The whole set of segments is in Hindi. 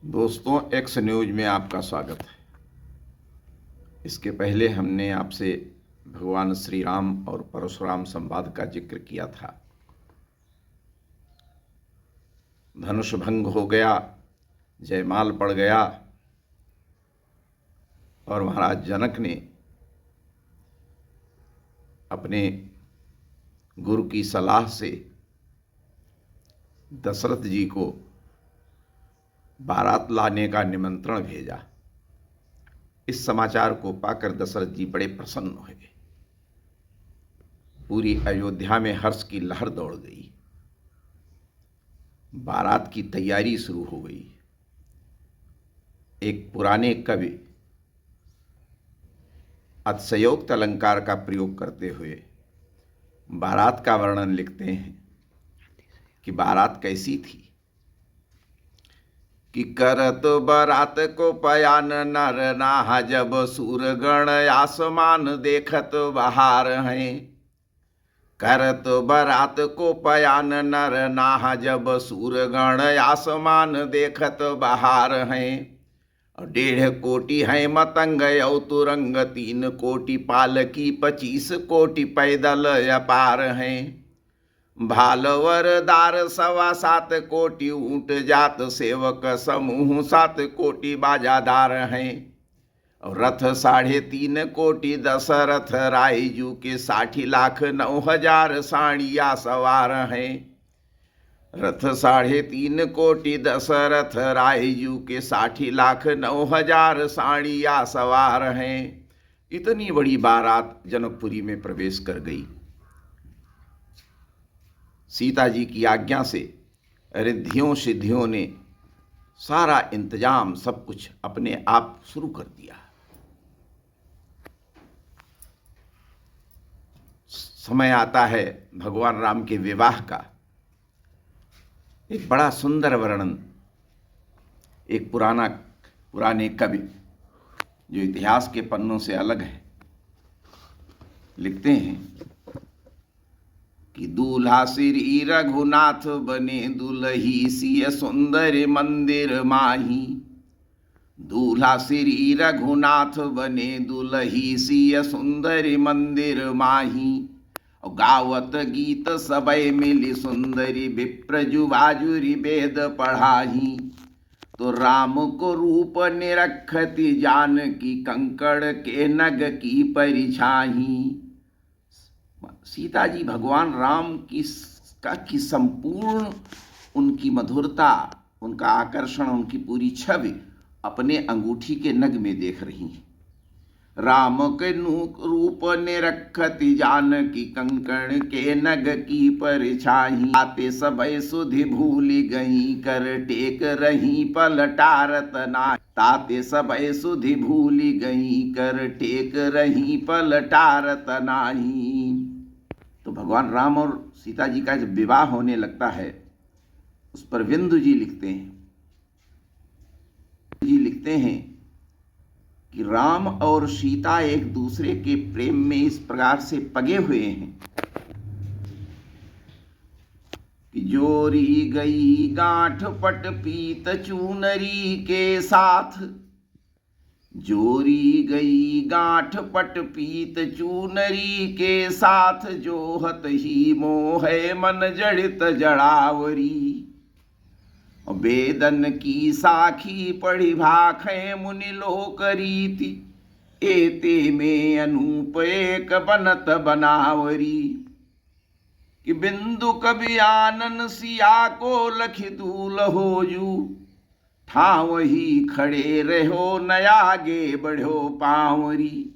दोस्तों, एक्स न्यूज में आपका स्वागत है। इसके पहले हमने आपसे भगवान श्री राम और परशुराम संवाद का जिक्र किया था। धनुष भंग हो गया, जयमाल पड़ गया और महाराज जनक ने अपने गुरु की सलाह से दशरथ जी को बारात लाने का निमंत्रण भेजा। इस समाचार को पाकर दशरथ जी बड़े प्रसन्न हुए। पूरी अयोध्या में हर्ष की लहर दौड़ गई। बारात की तैयारी शुरू हो गई। एक पुराने कवि अतिशयोक्त अलंकार का प्रयोग करते हुए बारात का वर्णन लिखते हैं कि बारात कैसी थी कि करत बारात को पयान नर नाह, जब सूरगण आसमान देखत बहार हैं। करत बारात को पयान नर नाह, जब सूरगण आसमान देखत बहार हैं। 1.5 कोटि है मतंग औ तुरंग, 3 कोटि पालकी 25 कोटि पैदल अपार हैं। भालवर दार 7.25 कोटि ऊंट जात, सेवक समूह 7 कोटि बाजादार हैं। और रथ 3.5 कोटि दशरथ रायजू के, 60,09,000 साड़िया सवार हैं। रथ 3.5 कोटि दशरथ रायजू के, 60,09,000 साड़िया सवार हैं। इतनी बड़ी बारात जनकपुरी में प्रवेश कर गई। सीता जी की आज्ञा से रिद्धियों सिद्धियों ने सारा इंतजाम सब कुछ अपने आप शुरू कर दिया। समय आता है भगवान राम के विवाह का। एक बड़ा सुंदर वर्णन एक पुराने कवि, जो इतिहास के पन्नों से अलग है, लिखते हैं कि दूल्हा श्री रघुनाथ बने, दुल्ही सिय सुंदर मंदिर माही। दूल्हा श्री रघुनाथ बने, दुल्ही सिय सुंदर मंदिर माही। गावत गीत सबय मिली, सुंदरी विप्रजु बाजुरी वेद पढ़ाही। तो राम को रूप निरखती, जानकी कंकड़ के नग की परिछाही। सीता जी भगवान राम की संपूर्ण उनकी मधुरता, उनका आकर्षण, उनकी पूरी छवि अपने अंगूठी के नग में देख रही हैं। राम के रूप निरखती, जानकी कंकण के नग की परिछाही। आते सबय सुधि भूली गई, कर टेक रही पलटारत नाही। ताते सबय सुधि भूली गई, कर टेक रही पलटारत नाही। तो भगवान राम और सीता जी का जब विवाह होने लगता है, उस पर विंदु जी लिखते हैं कि राम और सीता एक दूसरे के प्रेम में इस प्रकार से पगे हुए हैं कि जोरी गई गांठ पट पीत चूनरी के साथ। जोरी गई गांठ पट पीत चूनरी के साथ, जोहत ही मोह मन जड़ित जड़ावरी। वेदन की साखी पढ़ी भाखें मुनि लोक रीति, एते में अनूप एक बनत बनावरी। कि बिंदु कवि आनन सिया को लखि दूल होजू, ठाव ही खड़े रहो न आगे बढ़ो पावरी।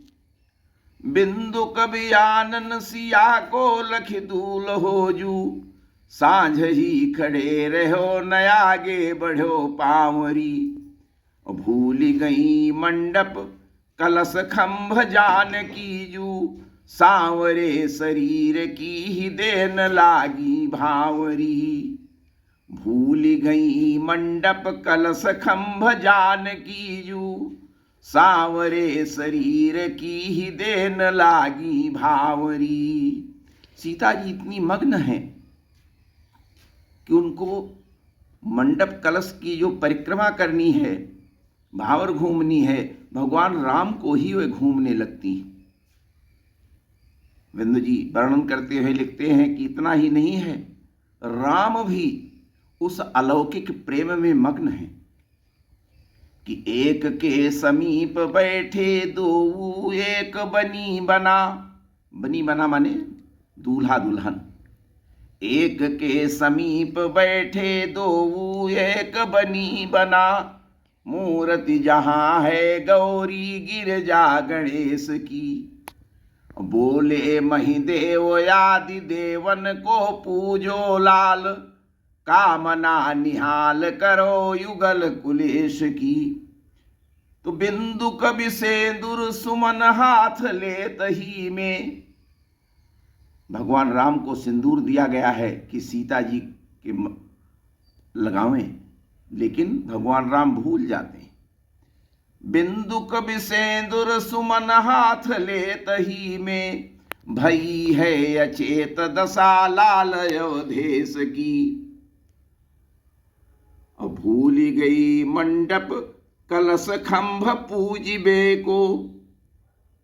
बिंदु कवि आनन सिया को लखि दूल होजू, सांझ ही खड़े रहो न आगे बढ़ो पावरी। भूल गई मंडप कलश खंभ जानकी जू, सांवरे शरीर की ही देन लागी भावरी। भूल गई मंडप कलश खंभ जानकी जू, सांवरे शरीर की ही देन लागी भावरी। सीता जी इतनी मग्न है कि उनको मंडप कलश की जो परिक्रमा करनी है, भावर घूमनी है, भगवान राम को ही वे घूमने लगती। बिंदु जी वर्णन करते हुए लिखते हैं कि इतना ही नहीं है, राम भी उस अलौकिक प्रेम में मग्न है कि एक के समीप बैठे दो एक बनी बना। बनी बना माने दूल्हा दुल्हन। एक के समीप बैठे दो एक बनी बना, मूर्ति जहां है गौरी गिरजा गणेश की। बोले महिदेव आदि देवन को पूजो लाल, कामना निहाल करो युगल कुलेश की। तो बिंदु कवि सेंदुर सुमन हाथ लेत ही में, भगवान राम को सिंदूर दिया गया है कि सीता जी के लगावें, लेकिन भगवान राम भूल जाते हैं। बिंदु कवि सेंदुर सुमन हाथ लेत ही में, भई है अचेत दशा लाल अवधेश की। और भूली गई मंडप कलश खंभ पूजिबे को,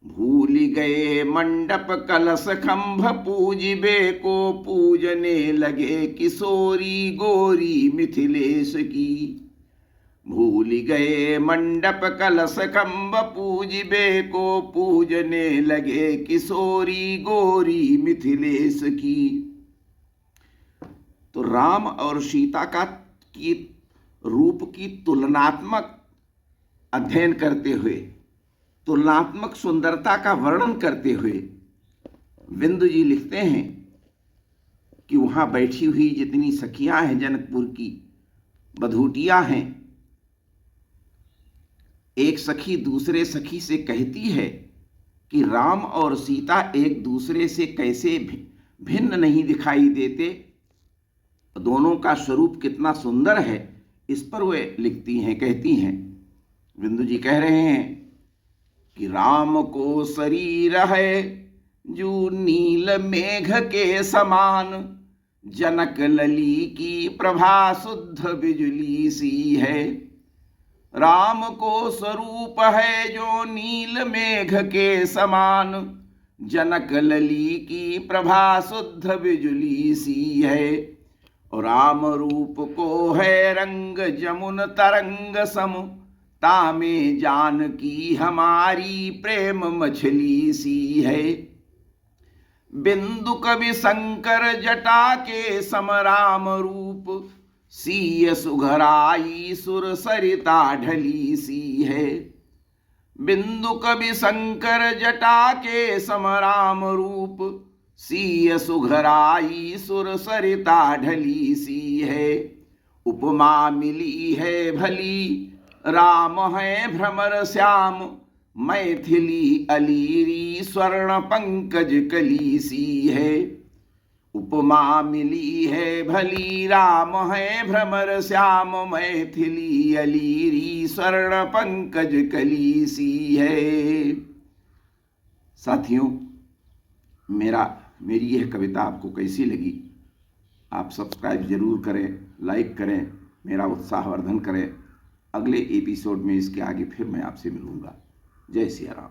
भूली गए मंडप कलश खंभ पूजिबे को, पूजने लगे किशोरी गोरी मिथिलेश की। भूल गए मंडप कलश खंभ पूजिबे को, पूजने लगे किशोरी गोरी मिथिलेश की। तो राम और सीता की रूप की तुलनात्मक अध्ययन करते हुए, तुलनात्मक सुंदरता का वर्णन करते हुए बिंदु जी लिखते हैं कि वहां बैठी हुई जितनी सखियां हैं, जनकपुर की बधूटियां हैं, एक सखी दूसरे सखी से कहती है कि राम और सीता एक दूसरे से कैसे भिन्न नहीं दिखाई देते, दोनों का स्वरूप कितना सुंदर है, इस पर वे लिखती हैं, कहती हैं। बिंदु जी कह रहे हैं कि राम को शरीर है जो नील मेघ के समान, जनक लली की प्रभा शुद्ध बिजली सी है। राम को स्वरूप है जो नील मेघ के समान, जनक लली की प्रभा शुद्ध बिजली सी है। और राम रूप को है रंग जमुन तरंग सम, तामे जानकी हमारी प्रेम मछली सी है। बिंदु कवि शंकर जटा के सम राम रूप, सीय सुघराई सुर सरिता ढली सी है। बिंदु कवि शंकर जटा के सम राम रूप, सीय सुघराई सुर सरिता ढली सी है। उपमा मिली है भली राम है भ्रमर श्याम, मैथिली अलीरी स्वर्ण पंकज कली सी है। उपमा मिली है भली राम है भ्रमर श्याम, मैथिली अलीरी स्वर्ण पंकज कली सी है। साथियों, मेरी यह कविता आपको कैसी लगी? आप सब्सक्राइब जरूर करें, लाइक करें, मेरा उत्साहवर्धन करें। अगले एपिसोड में इसके आगे फिर मैं आपसे मिलूंगा। जय सिया राम।